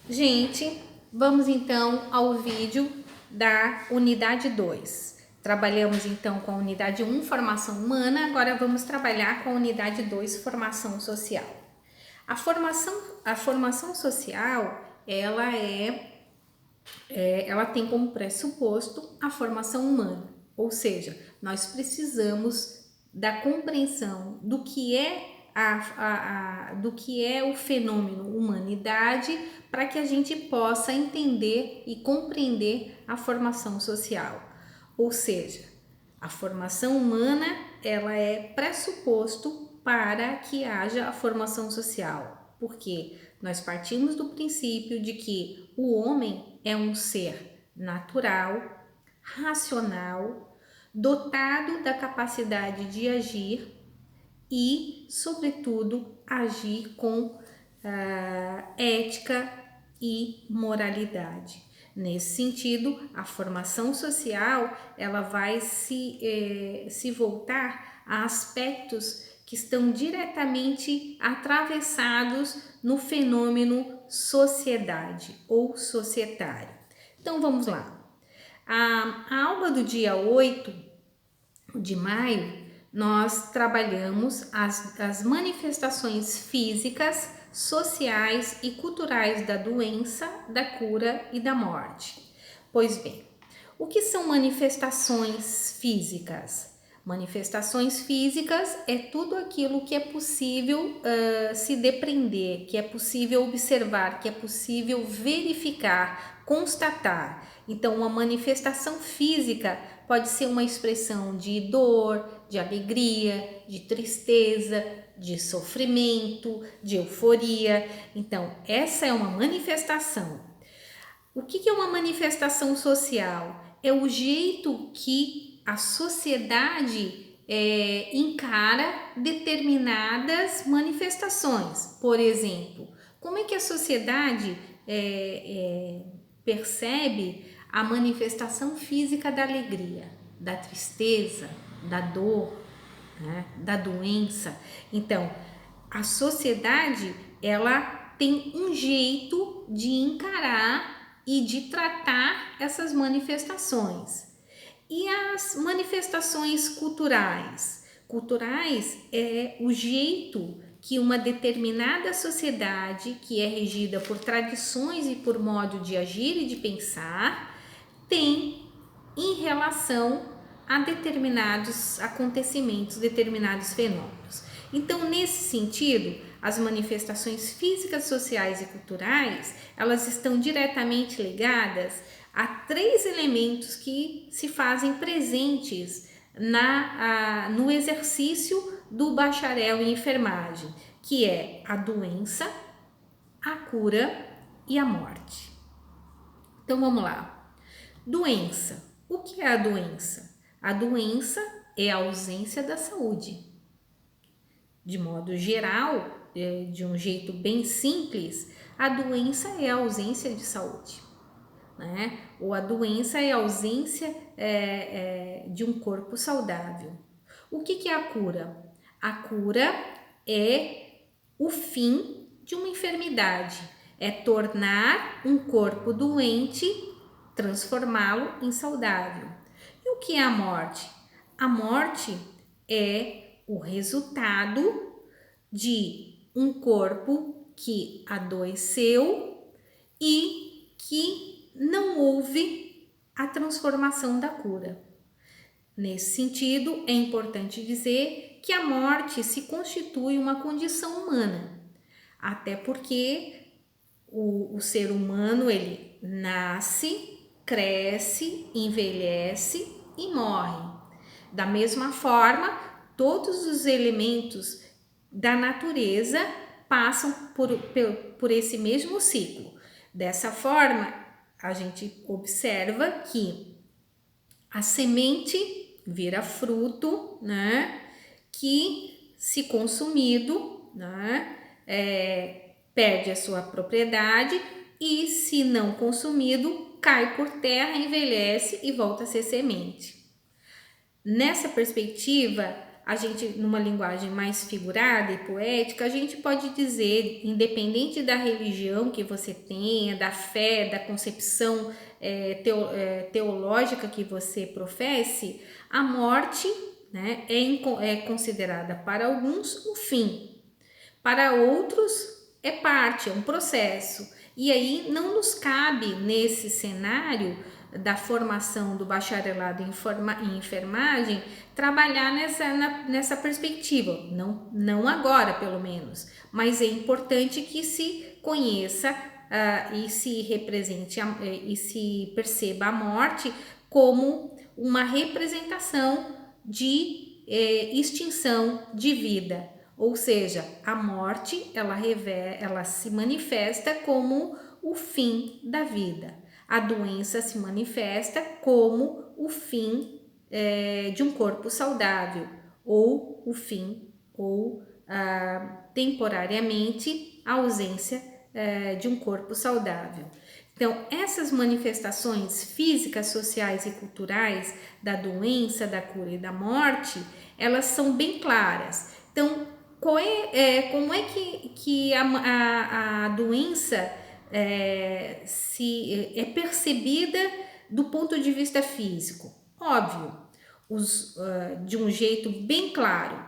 Gente, vamos então ao vídeo da unidade 2. Trabalhamos então com a unidade 1, formação humana, agora vamos trabalhar com a unidade 2, formação social. A formação social, ela tem como pressuposto a formação humana, ou seja, nós precisamos da compreensão do que é do que é o fenômeno humanidade para que a gente possa entender e compreender a formação social. Ou seja, a formação humana ela é pressuposto para que haja a formação social, porque nós partimos do princípio de que o homem é um ser natural, racional, dotado da capacidade de agir e, sobretudo, agir com ética e moralidade. Nesse sentido, a formação social ela vai se voltar a aspectos que estão diretamente atravessados no fenômeno sociedade ou societário. Então vamos lá. A aula do dia 8 de maio nós trabalhamos as manifestações físicas, sociais e culturais da doença, da cura e da morte. Pois bem, o que são manifestações físicas? Manifestações físicas é tudo aquilo que é possível se depreender, que é possível observar, que é possível verificar, constatar. Então, uma manifestação física pode ser uma expressão de dor, de alegria, de tristeza, de sofrimento, de euforia. Então, essa é uma manifestação. O que é uma manifestação social? É o jeito que a sociedade encara determinadas manifestações. Por exemplo, como é que a sociedade percebe a manifestação física da alegria, da tristeza, da dor, né, da doença? Então, a sociedade ela tem um jeito de encarar e de tratar essas manifestações. E as manifestações culturais? Culturais é o jeito que uma determinada sociedade, que é regida por tradições e por modo de agir e de pensar, tem em relação a determinados acontecimentos, determinados fenômenos. Então, nesse sentido, as manifestações físicas, sociais e culturais, elas estão diretamente ligadas a três elementos que se fazem presentes no exercício do bacharel em enfermagem, que é a doença, a cura e a morte. Então vamos lá. Doença. O que é a doença? A doença é a ausência da saúde. De modo geral, de um jeito bem simples, a doença é a ausência de saúde, né? Ou a doença é a ausência de um corpo saudável. O que é a cura? A cura é o fim de uma enfermidade, é tornar um corpo doente, transformá-lo em saudável. E o que é a morte? A morte é o resultado de um corpo que adoeceu e que não houve a transformação da cura. Nesse sentido, é importante dizer que a morte se constitui uma condição humana, até porque o ser humano ele nasce, cresce, envelhece e morre. Da mesma forma, todos os elementos da natureza passam por esse mesmo ciclo. Dessa forma, a gente observa que a semente vira fruto, né? Que, se consumido, né? Perde a sua propriedade e, se não consumido, cai por terra, envelhece e volta a ser semente. Nessa perspectiva, a gente, numa linguagem mais figurada e poética, a gente pode dizer, independente da religião que você tenha, da fé, da concepção teológica que você professe, a morte, né, é considerada para alguns o fim, para outros é parte, é um processo. E aí não nos cabe, nesse cenário da formação do bacharelado em enfermagem, trabalhar nessa perspectiva, não agora pelo menos, mas é importante que se conheça e se represente e se perceba a morte como uma representação de extinção de vida. Ou seja, a morte ela se manifesta como o fim da vida. A doença se manifesta como o fim de um corpo saudável, ou o fim, ou temporariamente a ausência de um corpo saudável. Então, essas manifestações físicas, sociais e culturais da doença, da cura e da morte, elas são bem claras. Então, como é que a doença é percebida do ponto de vista físico? Óbvio, de um jeito bem claro,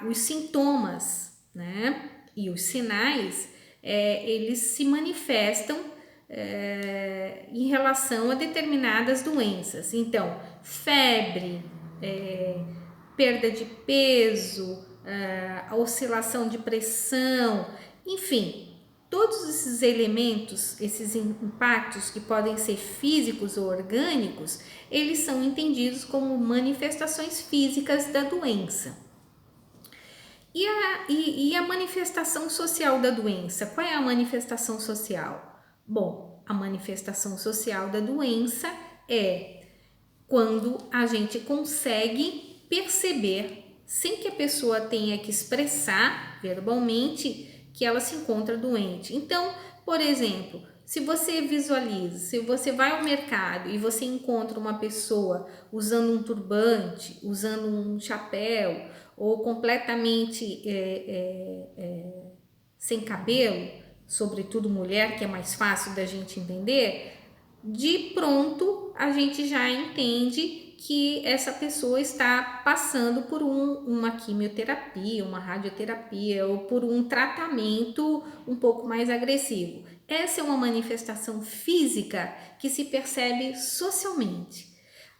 os sintomas, né, e os sinais, eles se manifestam em relação a determinadas doenças. Então, febre, perda de peso, a oscilação de pressão, enfim, todos esses elementos, esses impactos que podem ser físicos ou orgânicos, eles são entendidos como manifestações físicas da doença. E a manifestação social da doença? Qual é a manifestação social? Bom, a manifestação social da doença é quando a gente consegue perceber, sem que a pessoa tenha que expressar verbalmente, que ela se encontra doente. Então, por exemplo, se você visualiza, se você vai ao mercado e você encontra uma pessoa usando um turbante, usando um chapéu, ou completamente sem cabelo, sobretudo mulher, que é mais fácil da gente entender, de pronto a gente já entende que essa pessoa está passando por uma quimioterapia, uma radioterapia ou por um tratamento um pouco mais agressivo. Essa é uma manifestação física que se percebe socialmente.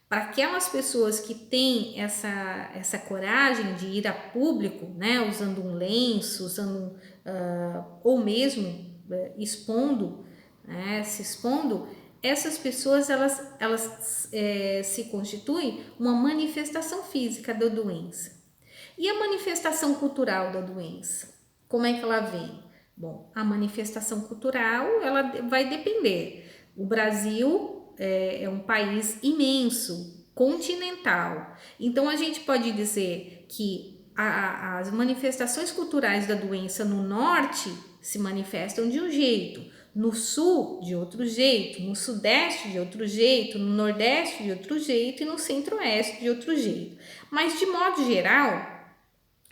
Para aquelas pessoas que têm essa coragem de ir a público, né, usando um lenço, ou mesmo expondo, né, se expondo, essas pessoas elas se constituem uma manifestação física da doença. E a manifestação cultural da doença? Como é que ela vem? Bom, a manifestação cultural ela vai depender. O Brasil é um país imenso, continental. Então a gente pode dizer que as manifestações culturais da doença no norte se manifestam de um jeito, no sul de outro jeito, no sudeste de outro jeito, no nordeste de outro jeito e no centro-oeste de outro jeito. Mas de modo geral,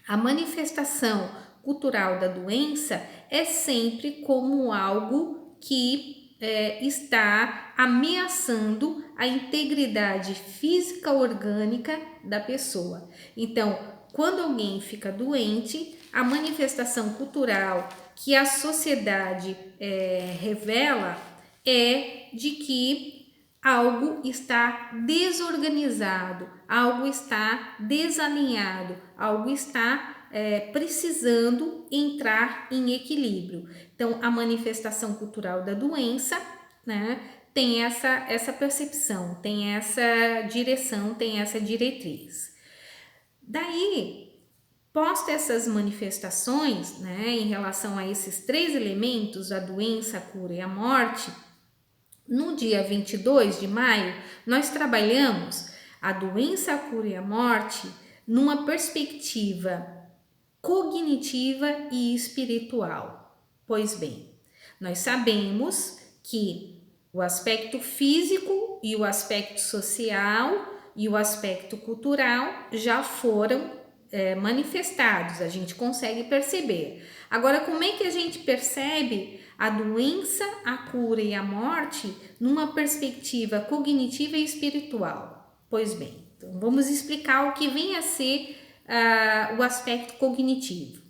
a manifestação cultural da doença é sempre como algo que está ameaçando a integridade física orgânica da pessoa. Então, quando alguém fica doente, a manifestação cultural que a sociedade revela é de que algo está desorganizado, algo está desalinhado, algo está precisando entrar em equilíbrio. Então, a manifestação cultural da doença, né, tem essa percepção, tem essa direção, tem essa diretriz. Daí, posto essas manifestações, né, em relação a esses três elementos, a doença, a cura e a morte, no dia 22 de maio, nós trabalhamos a doença, a cura e a morte numa perspectiva cognitiva e espiritual. Pois bem, nós sabemos que o aspecto físico e o aspecto social e o aspecto cultural já foram manifestados, a gente consegue perceber. Agora, como é que a gente percebe a doença, a cura e a morte numa perspectiva cognitiva e espiritual? Pois bem, então vamos explicar o que vem a ser o aspecto cognitivo.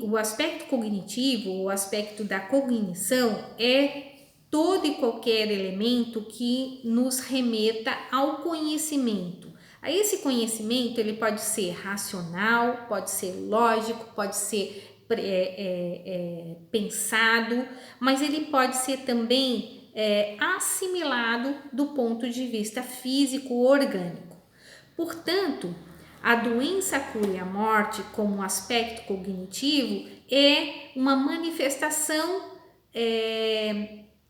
O aspecto cognitivo, o aspecto da cognição é todo e qualquer elemento que nos remeta ao conhecimento. A esse conhecimento ele pode ser racional, pode ser lógico, pode ser pensado, mas ele pode ser também assimilado do ponto de vista físico orgânico. Portanto, a doença, a cura e a morte, como aspecto cognitivo, é uma manifestação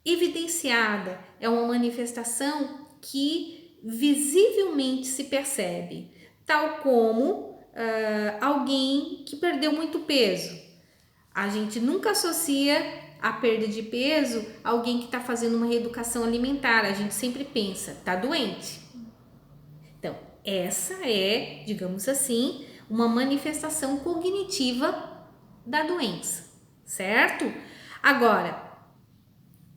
evidenciada, é uma manifestação que visivelmente se percebe, tal como alguém que perdeu muito peso. A gente nunca associa a perda de peso a alguém que está fazendo uma reeducação alimentar, a gente sempre pensa, está doente. Então, essa é, digamos assim, uma manifestação cognitiva da doença, certo? Agora,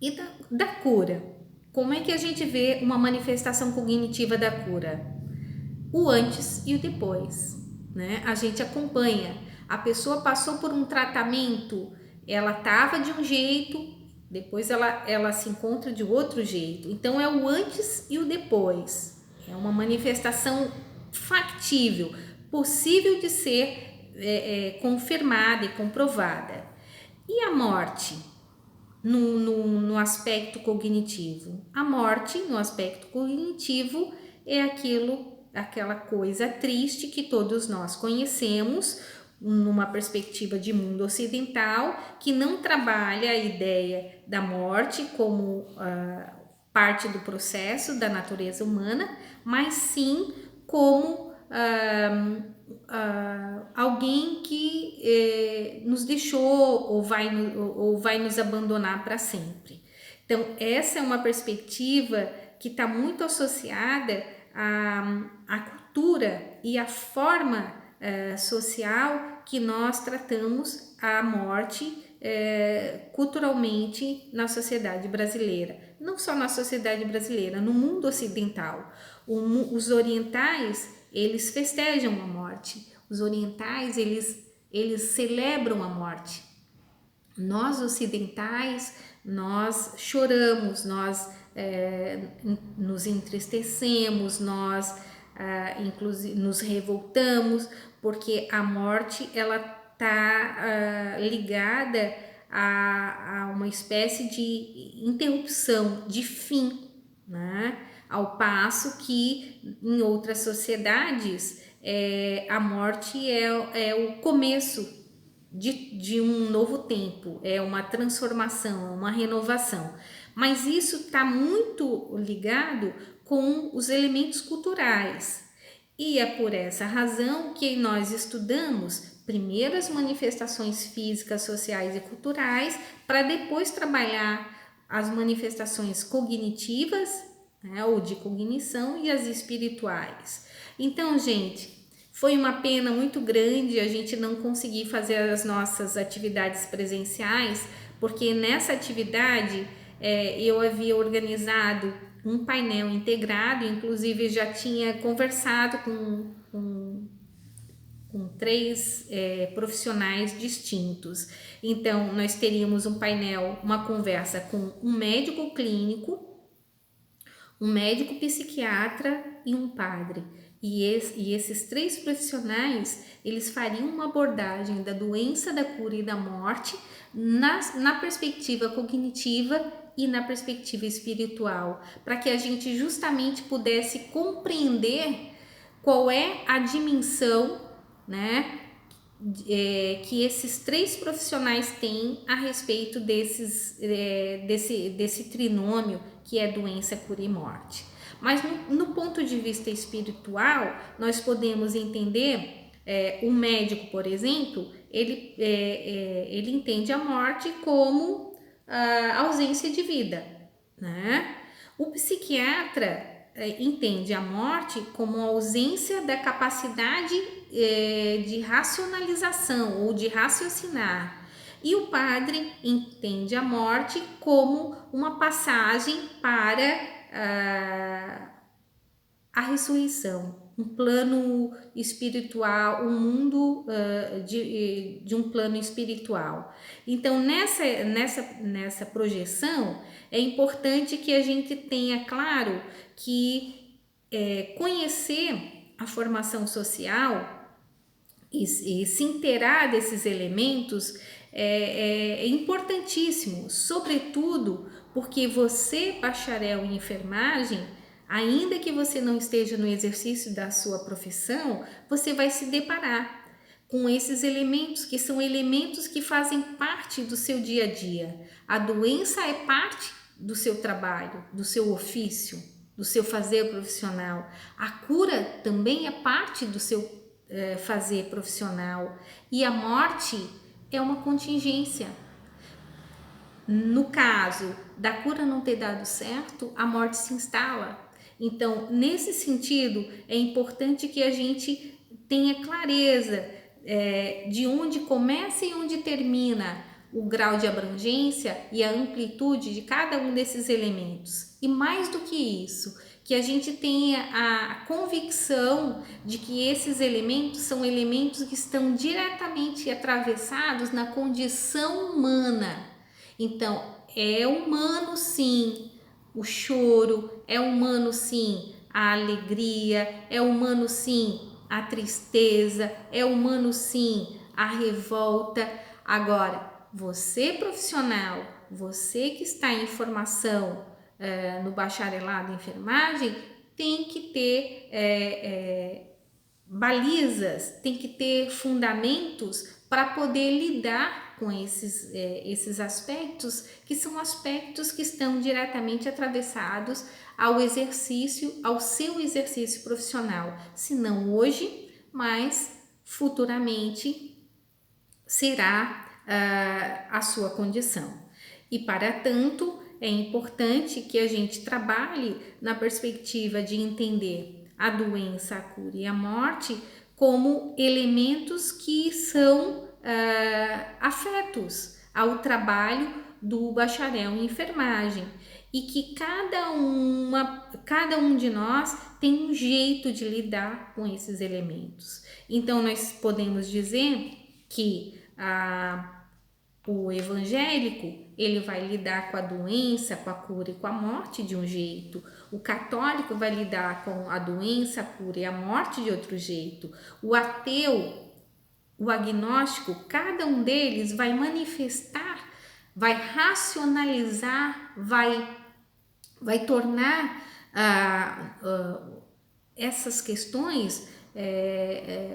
e da cura? Como é que a gente vê uma manifestação cognitiva da cura? O antes e o depois, né? A gente acompanha. A pessoa passou por um tratamento, ela estava de um jeito, depois ela se encontra de outro jeito. Então, é o antes e o depois. É uma manifestação factível, possível de ser confirmada e comprovada. E a morte no aspecto cognitivo? A morte no aspecto cognitivo é aquela coisa triste que todos nós conhecemos, numa perspectiva de mundo ocidental, que não trabalha a ideia da morte como parte do processo da natureza humana, mas sim como alguém que nos deixou ou vai nos abandonar para sempre. Então, essa é uma perspectiva que está muito associada à cultura e à forma social que nós tratamos a morte culturalmente na sociedade brasileira. Não só na sociedade brasileira, no mundo ocidental. Os orientais, eles festejam a morte. Os orientais, eles celebram a morte. Nós ocidentais, nós choramos, nós nos entristecemos, nós inclusive nos revoltamos, porque a morte ela está ligada a uma espécie de interrupção, de fim, né? Ao passo que em outras sociedades a morte é o começo de um novo tempo, é uma transformação, uma renovação. Mas isso está muito ligado com os elementos culturais. E é por essa razão que nós estudamos primeiro as manifestações físicas, sociais e culturais, para depois trabalhar as manifestações cognitivas, né, ou de cognição, e as espirituais. Então, gente, foi uma pena muito grande a gente não conseguir fazer as nossas atividades presenciais, porque nessa atividade eu havia organizado um painel integrado, inclusive já tinha conversado com 3 profissionais distintos. Então, nós teríamos um painel, uma conversa com um médico clínico, um médico psiquiatra e um padre. E esses 3 profissionais, eles fariam uma abordagem da doença, da cura e da morte na perspectiva cognitiva e na perspectiva espiritual, para que a gente justamente pudesse compreender qual é a dimensão, né, que esses 3 profissionais têm a respeito desse trinômio que é doença, cura e morte. Mas no ponto de vista espiritual, nós podemos entender, o médico, por exemplo, ele entende a morte como a ausência de vida, né? O psiquiatra entende a morte como a ausência da capacidade de racionalização ou de raciocinar. E o padre entende a morte como uma passagem para a ressurreição, um plano espiritual, um mundo de um plano espiritual. Então, nessa projeção, é importante que a gente tenha claro que conhecer a formação social e se inteirar desses elementos é importantíssimo, sobretudo porque você, bacharel em enfermagem, ainda que você não esteja no exercício da sua profissão, você vai se deparar com esses elementos, que são elementos que fazem parte do seu dia a dia. A doença é parte do seu trabalho, do seu ofício, do seu fazer profissional. A cura também é parte do seu fazer profissional. E a morte é uma contingência. No caso da cura não ter dado certo, a morte se instala. Então, nesse sentido, é importante que a gente tenha clareza de onde começa e onde termina o grau de abrangência e a amplitude de cada um desses elementos. E mais do que isso, que a gente tenha a convicção de que esses elementos são elementos que estão diretamente atravessados na condição humana. Então, é humano sim o choro, é humano sim a alegria, é humano sim a tristeza, é humano sim a revolta. Agora, você profissional, você que está em formação no bacharelado em enfermagem, tem que ter balizas, tem que ter fundamentos para poder lidar com esses aspectos, que são aspectos que estão diretamente atravessados ao seu exercício profissional, se não hoje, mas futuramente será a sua condição. E para tanto, é importante que a gente trabalhe na perspectiva de entender a doença, a cura e a morte como elementos que são afetos ao trabalho do bacharel em enfermagem e que cada um de nós tem um jeito de lidar com esses elementos. Então, nós podemos dizer que o evangélico, ele vai lidar com a doença, com a cura e com a morte de um jeito. O católico vai lidar com a doença, a cura e a morte de outro jeito. O ateu, o agnóstico, cada um deles vai manifestar, vai racionalizar, vai tornar essas questões,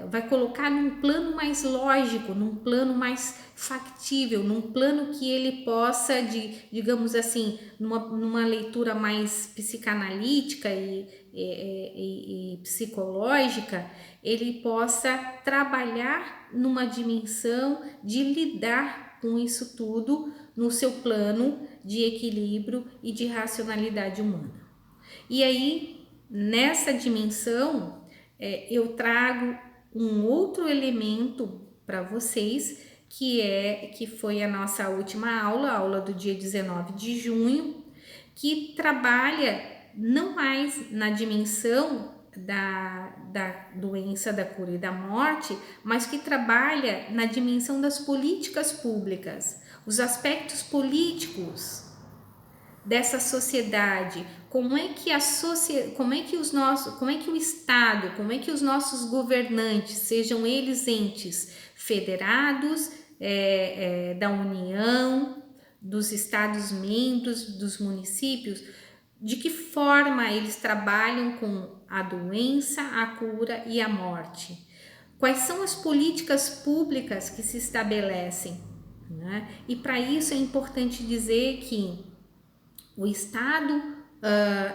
vai colocar num plano mais lógico, num plano mais factível, num plano que ele possa, digamos assim, numa leitura mais psicanalítica e psicológica, ele possa trabalhar numa dimensão de lidar com isso tudo no seu plano de equilíbrio e de racionalidade humana. E aí, nessa dimensão, eu trago um outro elemento para vocês, que foi a nossa última aula, a aula do dia 19 de junho, que trabalha não mais na dimensão da doença, da cura e da morte, mas que trabalha na dimensão das políticas públicas, os aspectos políticos dessa sociedade, como é que o Estado, como é que os nossos governantes, sejam eles entes federados, da União, dos Estados membros, dos municípios, de que forma eles trabalham com a doença, a cura e a morte. Quais são as políticas públicas que se estabelecem, né? E para isso é importante dizer que o Estado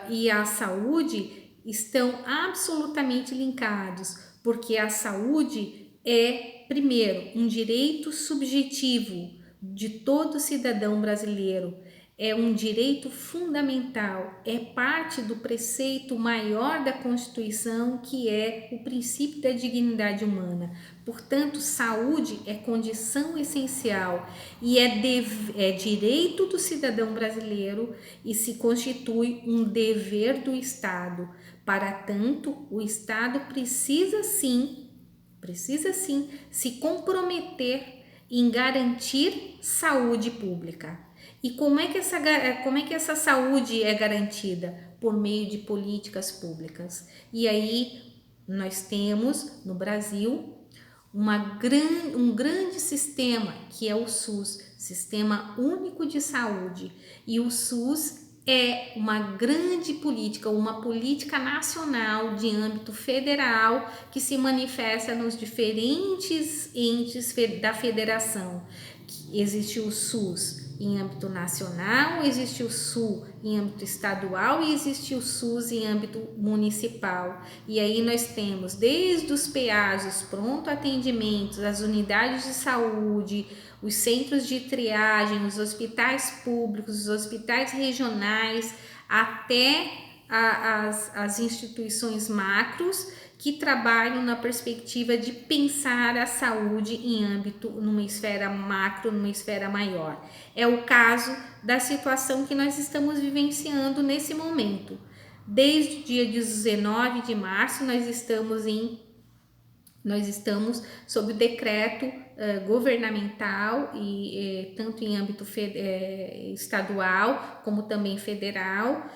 e a saúde estão absolutamente linkados, porque a saúde é, primeiro, um direito subjetivo de todo cidadão brasileiro. é um direito fundamental, é parte do preceito maior da Constituição, que é o princípio da dignidade humana. Portanto, saúde é condição essencial e é direito do cidadão brasileiro e se constitui um dever do Estado. Para tanto, o Estado precisa sim se comprometer em garantir saúde pública. E como é que essa saúde é garantida? Por meio de políticas públicas. E aí nós temos no Brasil um grande sistema, que é o SUS, Sistema Único de Saúde. E o SUS é uma grande política, uma política nacional de âmbito federal que se manifesta nos diferentes entes da federação. Existe o SUS em âmbito nacional, existe o SUS em âmbito estadual e existe o SUS em âmbito municipal. E aí nós temos desde os PAs, os pronto atendimentos, as unidades de saúde, os centros de triagem, os hospitais públicos, os hospitais regionais, até as instituições macros que trabalham na perspectiva de pensar a saúde em âmbito, numa esfera macro, numa esfera maior. É o caso da situação que nós estamos vivenciando nesse momento. Desde o dia 19 de março, nós estamos sob o decreto governamental e tanto em âmbito estadual como também federal.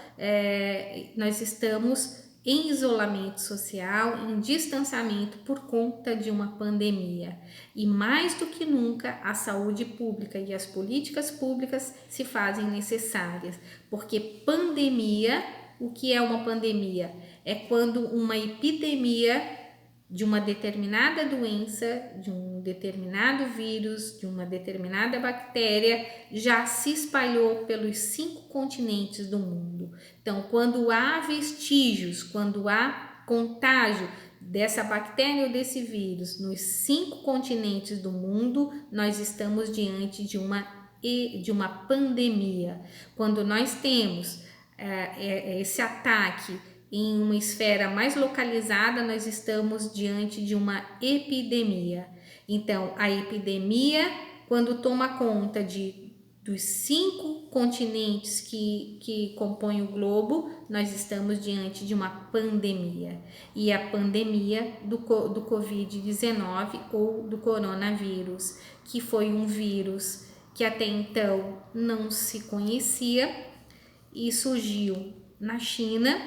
Nós estamos em isolamento social, em distanciamento por conta de uma pandemia. E mais do que nunca, a saúde pública e as políticas públicas se fazem necessárias, porque pandemia, o que é uma pandemia? É quando uma epidemia de uma determinada doença, de um determinado vírus, de uma determinada bactéria, já se espalhou pelos 5 continentes do mundo. Então, quando há vestígios, quando há contágio dessa bactéria ou desse vírus nos 5 continentes do mundo, nós estamos diante de uma pandemia. Quando nós temos esse ataque em uma esfera mais localizada, nós estamos diante de uma epidemia. Então, a epidemia, quando toma conta dos 5 continentes que compõem o globo, nós estamos diante de uma pandemia. E a pandemia do Covid-19 ou do coronavírus, que foi um vírus que até então não se conhecia e surgiu na China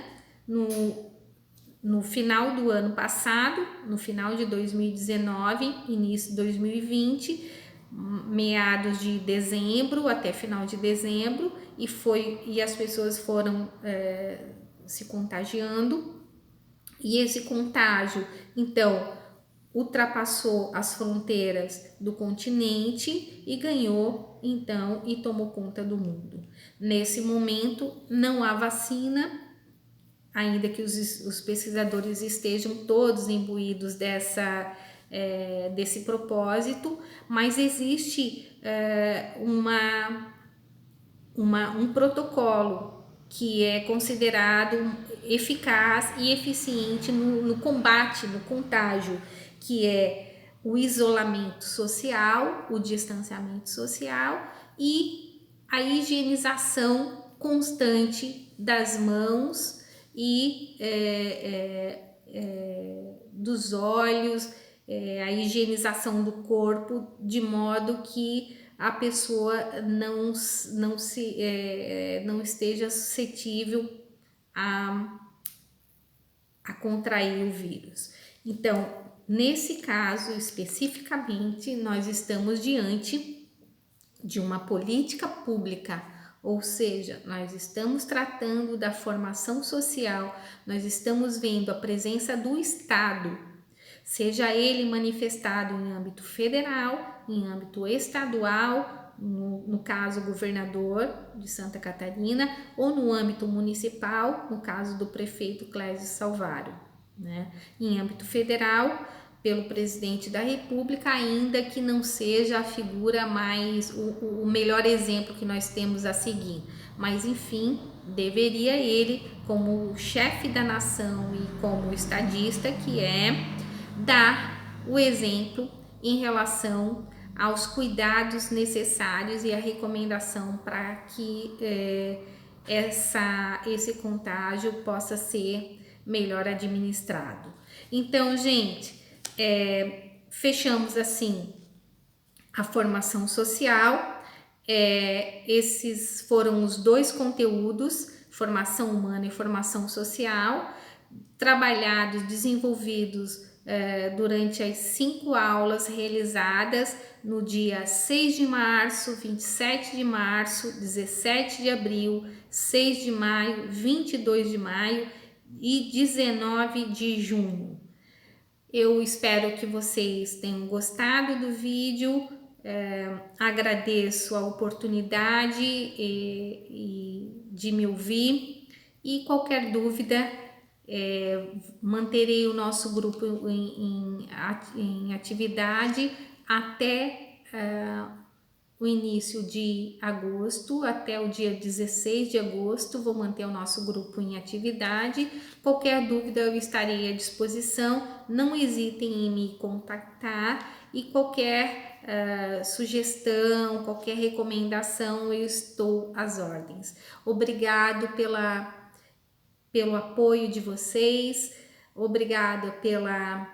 no final do ano passado, no final de 2019, início de 2020, meados de dezembro até final de dezembro, e as pessoas foram se contagiando, e esse contágio, então, ultrapassou as fronteiras do continente e ganhou, então, e tomou conta do mundo. Nesse momento, não há vacina, ainda que os pesquisadores estejam todos imbuídos desse propósito, mas existe um protocolo que é considerado eficaz e eficiente no combate, no contágio, que é o isolamento social, o distanciamento social e a higienização constante das mãos e dos olhos, a higienização do corpo, de modo que a pessoa não esteja suscetível a contrair o vírus. Então, nesse caso especificamente, nós estamos diante de uma política pública, ou seja, nós estamos tratando da formação social, nós estamos vendo a presença do Estado, seja ele manifestado em âmbito federal, em âmbito estadual, no caso governador de Santa Catarina, ou no âmbito municipal, no caso do prefeito Clésio Salvário, né? Em âmbito federal, pelo presidente da República, ainda que não seja a figura mais, o melhor exemplo que nós temos a seguir. Mas enfim, deveria ele, como chefe da nação e como estadista que é, dar o exemplo em relação aos cuidados necessários e a recomendação para que esse contágio possa ser melhor administrado. Então, gente, fechamos assim a formação social. Esses foram os dois conteúdos, formação humana e formação social, trabalhados, desenvolvidos durante as 5 aulas realizadas no dia 6 de março, 27 de março, 17 de abril, 6 de maio, 22 de maio e 19 de junho. Eu espero que vocês tenham gostado do vídeo, agradeço a oportunidade de me ouvir e qualquer dúvida, manterei o nosso grupo em atividade até o início de agosto, até o dia 16 de agosto, vou manter o nosso grupo em atividade. Qualquer dúvida eu estarei à disposição, não hesitem em me contactar e qualquer sugestão, qualquer recomendação, eu estou às ordens. Obrigado pelo apoio de vocês, obrigada pela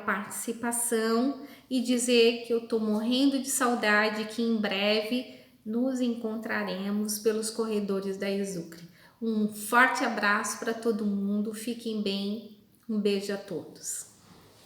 participação e dizer que eu estou morrendo de saudade, que em breve nos encontraremos pelos corredores da Exucre. Um forte abraço para todo mundo, fiquem bem, um beijo a todos.